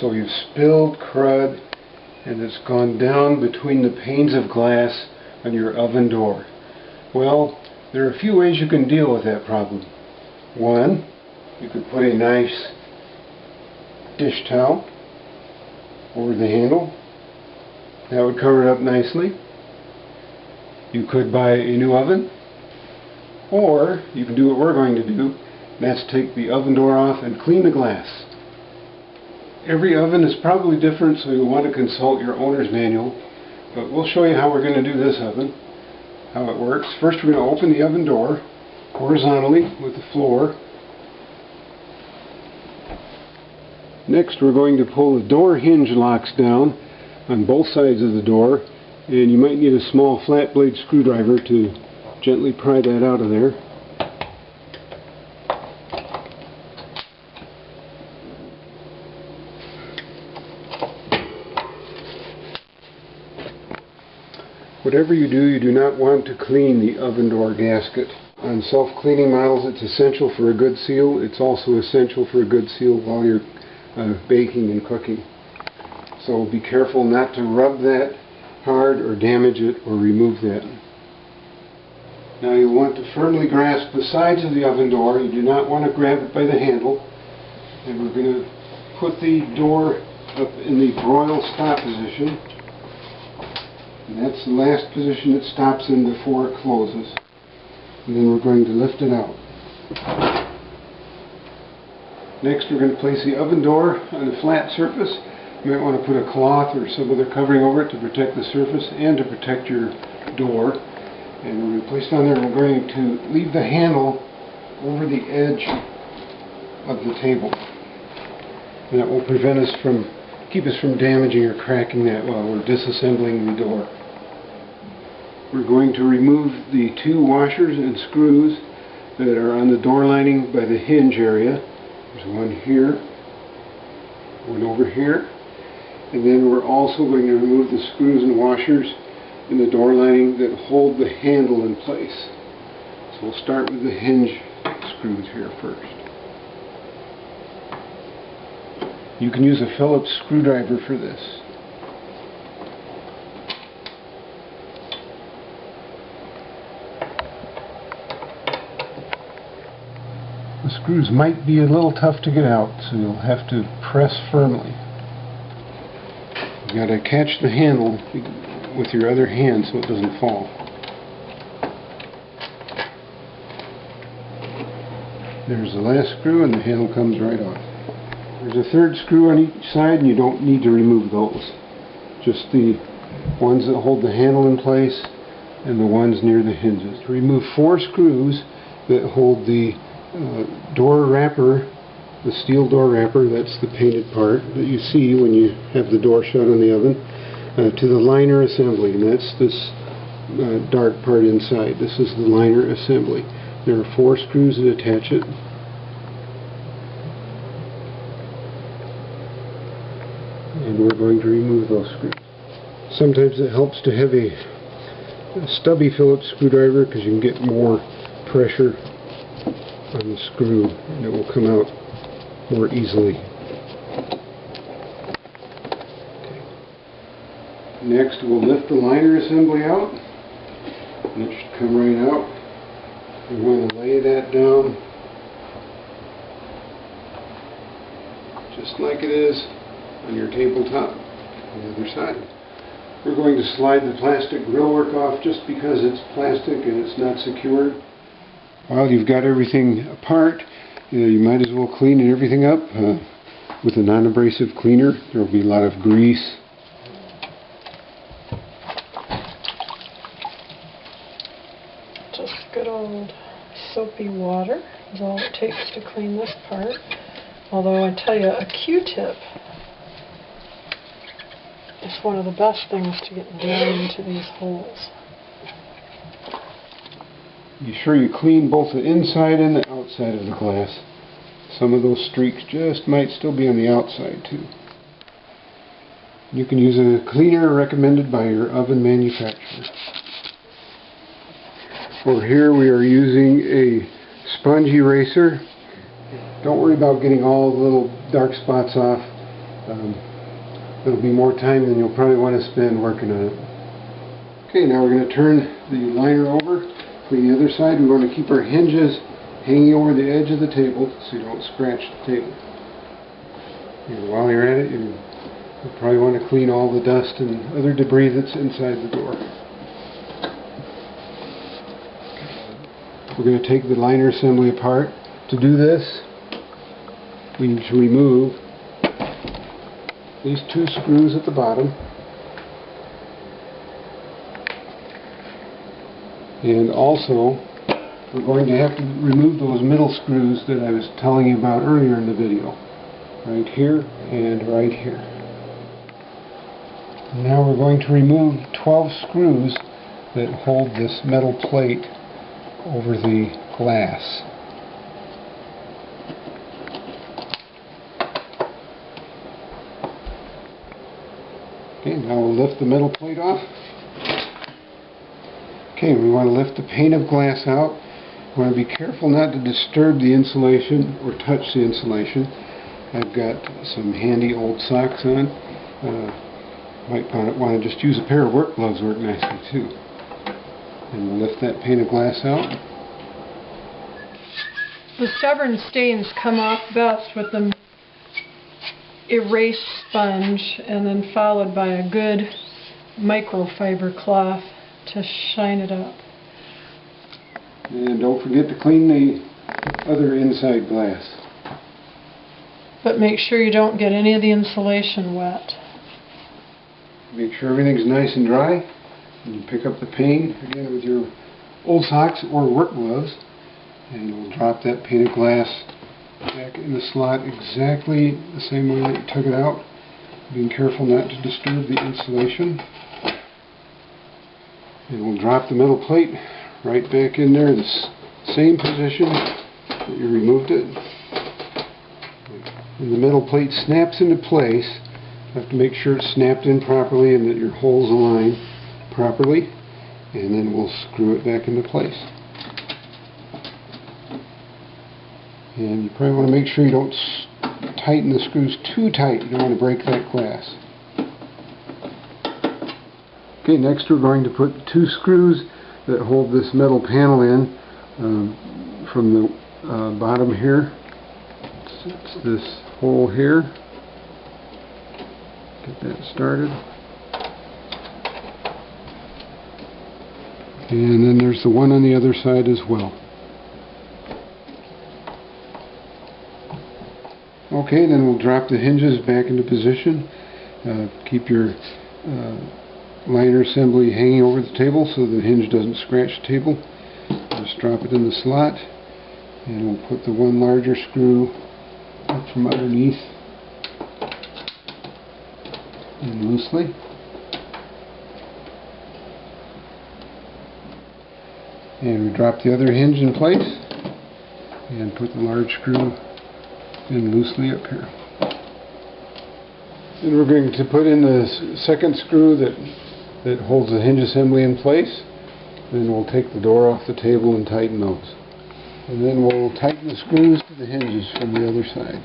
So you've spilled crud and it's gone down between the panes of glass on your oven door. Well, there are a few ways you can deal with that problem. One, you could put a nice dish towel over the handle. That would cover it up nicely. You could buy a new oven, or you can do what we're going to do, and that's take the oven door off and clean the glass. Every oven is probably different, so you'll want to consult your owner's manual, but we'll show you how we're going to do this oven, how it works. First we're going to open the oven door horizontally with the floor. Next we're going to pull the door hinge locks down on both sides of the door, and you might need a small flat blade screwdriver to gently pry that out of there. Whatever you do not want to clean the oven door gasket. On self-cleaning models, it's essential for a good seal. It's also essential for a good seal while you're baking and cooking. So be careful not to rub that hard or damage it or remove that. Now you'll want to firmly grasp the sides of the oven door. You do not want to grab it by the handle. And we're going to put the door up in the broil stop position. And that's the last position it stops in before it closes. And then we're going to lift it out. Next we're going to place the oven door on a flat surface. You might want to put a cloth or some other covering over it to protect the surface and to protect your door. And we're going to place it on there, and we're going to leave the handle over the edge of the table. And that will prevent us from, keep us from damaging or cracking that while we're disassembling the door. We're going to remove the two washers and screws that are on the door lining by the hinge area. There's one here, one over here, and then we're also going to remove the screws and washers in the door lining that hold the handle in place. So we'll start with the hinge screws here first. You can use a Phillips screwdriver for this. The screws might be a little tough to get out, so you'll have to press firmly. You've got to catch the handle with your other hand so it doesn't fall. There's the last screw, and the handle comes right off. There's a third screw on each side, and you don't need to remove those. Just the ones that hold the handle in place and the ones near the hinges. Remove 4 screws that hold the door wrapper, the steel door wrapper, that's the painted part that you see when you have the door shut on the oven, to the liner assembly, and that's this dark part inside. This is the liner assembly. There are 4 screws that attach it. And we're going to remove those screws. Sometimes it helps to have a stubby Phillips screwdriver because you can get more pressure on the screw and it will come out more easily. Okay. Next we'll lift the liner assembly out, and it should come right out. We're going to lay that down just like it is on your tabletop on the other side. We're going to slide the plastic grillwork off just because it's plastic and it's not secured. While you've got everything apart, you might as well clean everything up with a non-abrasive cleaner. There will be a lot of grease. Just good old soapy water is all it takes to clean this part. Although I tell you, a Q-tip is one of the best things to get down into these holes. Be sure you clean both the inside and the outside of the glass. Some of those streaks just might still be on the outside too. You can use a cleaner recommended by your oven manufacturer. For here we are using a sponge eraser. Don't worry about getting all the little dark spots off. It'll be more time than you'll probably want to spend working on it. Okay, now we're going to turn the liner over. Clean the other side. We want to keep our hinges hanging over the edge of the table so you don't scratch the table. And while you're at it, you'll probably want to clean all the dust and other debris that's inside the door. We're going to take the liner assembly apart. To do this, we need to remove these two screws at the bottom, and also we're going to have to remove those middle screws that I was telling you about earlier in the video, right here and right here. Now we're going to remove 12 screws that hold this metal plate over the glass. Okay, now we'll lift the metal plate off. Okay, we want to lift the pane of glass out. We want to be careful not to disturb the insulation or touch the insulation. I've got some handy old socks on. Might want to just use a pair of work gloves, work nicely too. And we'll lift that pane of glass out. The stubborn stains come off best with the erase sponge, and then followed by a good microfiber cloth to shine it up. And don't forget to clean the other inside glass. But make sure you don't get any of the insulation wet. Make sure everything's nice and dry. And you pick up the pane again with your old socks or work gloves, and you'll drop that pane of glass back in the slot exactly the same way that you took it out, being careful not to disturb the insulation. And we'll drop the metal plate right back in there, the same position that you removed it. When the metal plate snaps into place, you have to make sure it's snapped in properly and that your holes align properly, and then we'll screw it back into place. And you probably want to make sure you don't tighten the screws too tight. You don't want to break that glass. Okay, next we're going to put two screws that hold this metal panel in from the bottom here. It's this hole here. Get that started. And then there's the one on the other side as well. Okay, then we'll drop the hinges back into position. Keep your liner assembly hanging over the table so the hinge doesn't scratch the table. Just drop it in the slot, and we'll put the one larger screw up from underneath in loosely. And we drop the other hinge in place and put the large screw in loosely up here. Then we're going to put in the second screw that holds the hinge assembly in place. Then we'll take the door off the table and tighten those. And then we'll tighten the screws to the hinges from the other side.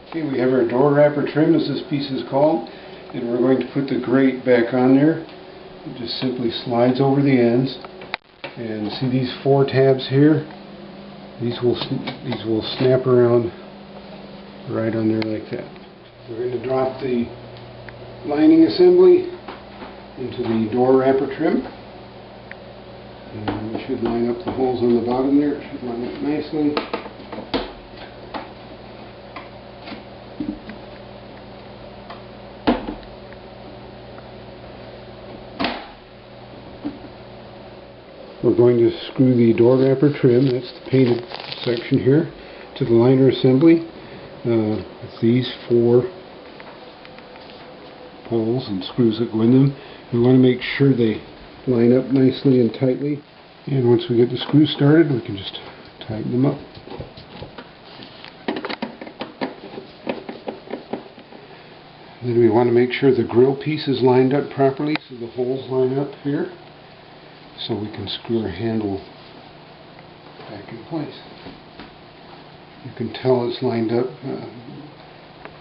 Okay, we have our door wrapper trim, as this piece is called, and we're going to put the grate back on there. It just simply slides over the ends, and see these four tabs here? These will snap around right on there like that. We're going to drop the lining assembly into the door wrapper trim, and we should line up the holes on the bottom there. It should line up nicely. We're going to screw the door wrapper trim, that's the painted section here, to the liner assembly with these four holes and screws that go in them. We want to make sure they line up nicely and tightly. And once we get the screws started, we can just tighten them up. Then we want to make sure the grill piece is lined up properly so the holes line up here. so we can screw our handle back in place. You can tell it's lined up a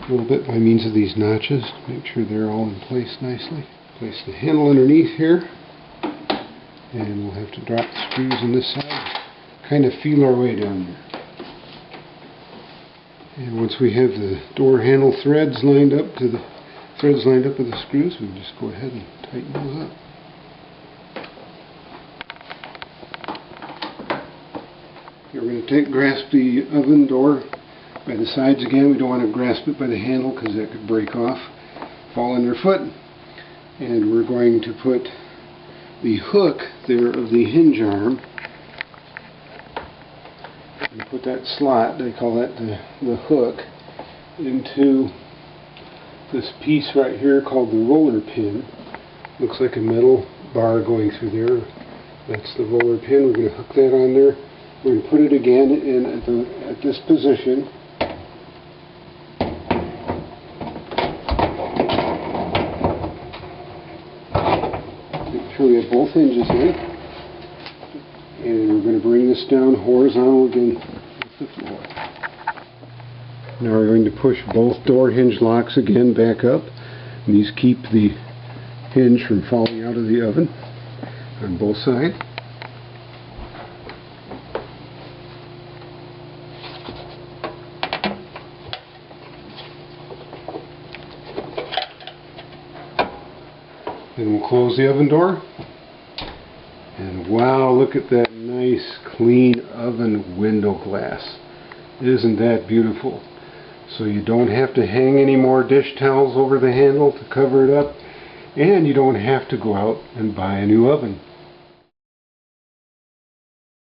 little bit by means of these notches. Make sure they're all in place nicely. Place the handle underneath here, and we'll have to drop the screws on this side. Kind of feel our way down there. And once we have the door handle threads lined up with the screws, we can just go ahead and tighten those up. Here we're going to grasp the oven door by the sides again. We don't want to grasp it by the handle because that could break off, fall underfoot. And we're going to put the hook there of the hinge arm, and put that slot, they call that the hook, into this piece right here called the roller pin. Looks like a metal bar going through there. That's the roller pin. We're going to hook that on there. We're going to put it again in at this position. Make sure we have both hinges in. And we're going to bring this down horizontal again with the floor. Now we're going to push both door hinge locks again back up. And these keep the hinge from falling out of the oven on both sides. Then we'll close the oven door. And wow, look at that nice clean oven window glass. Isn't that beautiful? So you don't have to hang any more dish towels over the handle to cover it up, and you don't have to go out and buy a new oven.